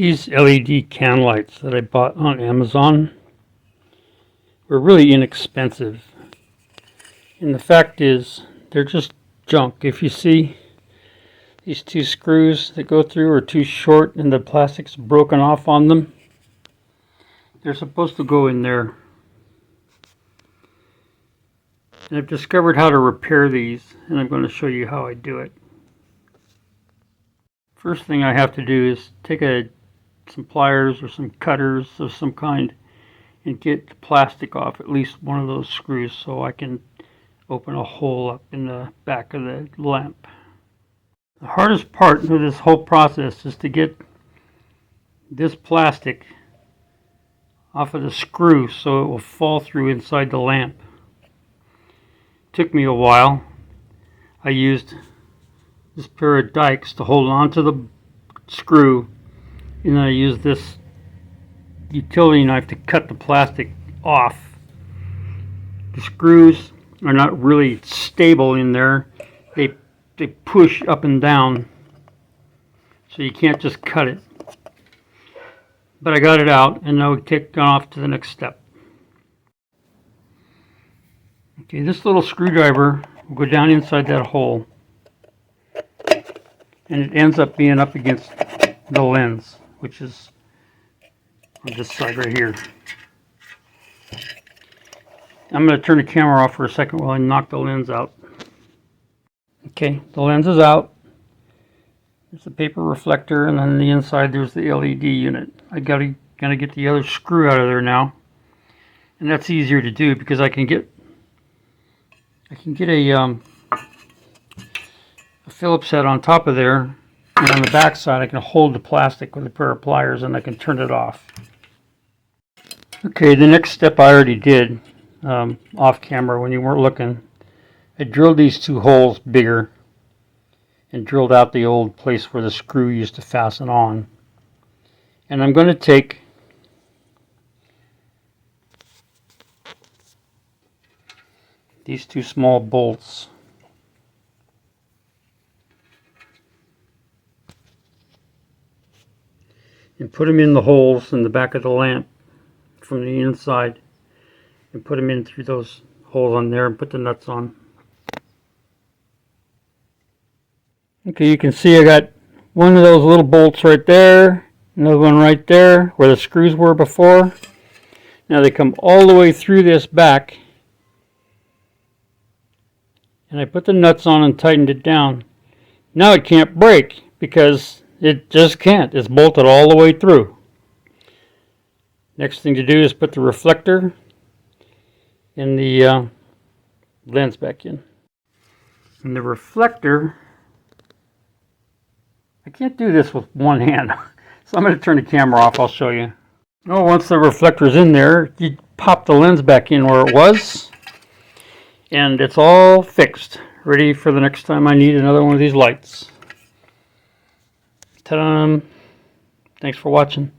These LED can lights that I bought on Amazon were really inexpensive. And the fact is, they're just junk. If you see these two screws that go through are too short and the plastic's broken off on them, they're supposed to go in there. And I've discovered how to repair these, and I'm going to show you how I do it. First thing I have to do is take some pliers or some cutters of some kind and get the plastic off at least one of those screws so I can open a hole up in the back of the lamp. The hardest part of this whole process is to get this plastic off of the screw so it will fall through inside the lamp. It took me a while. I used this pair of dikes to hold on to the screw, and then I used this utility knife to cut the plastic off. The screws are not really stable in there. They push up and down, so you can't just cut it. But I got it out, and now we take off to the next step. Okay, this little screwdriver will go down inside that hole, and it ends up being up against the lens, which is on this side right here. I'm going to turn the camera off for a second while I knock the lens out. Okay, the lens is out. There's the paper reflector, and then on the inside there's the LED unit. I gotta get the other screw out of there now, and that's easier to do because I can get a Phillips head on top of there, and on the back side I can hold the plastic with a pair of pliers and I can turn it off. Okay, the next step I already did off camera when you weren't looking. I drilled these two holes bigger and drilled out the old place where the screw used to fasten on. And I'm going to take these two small bolts and put them in the holes in the back of the lamp from the inside, and put them in through those holes on there and put the nuts on. Okay, you can see I got one of those little bolts right there, another one right there where the screws were before. Now they come all the way through this back, and I put the nuts on and tightened it down. Now it can't break because it just can't. It's bolted all the way through. Next thing to do is put the reflector and the lens back in. And the reflector, I can't do this with one hand, so I'm going to turn the camera off. I'll show you. Oh, once the reflector's in there, you pop the lens back in where it was, and it's all fixed, ready for the next time I need another one of these lights. Ta-da! Thanks for watching.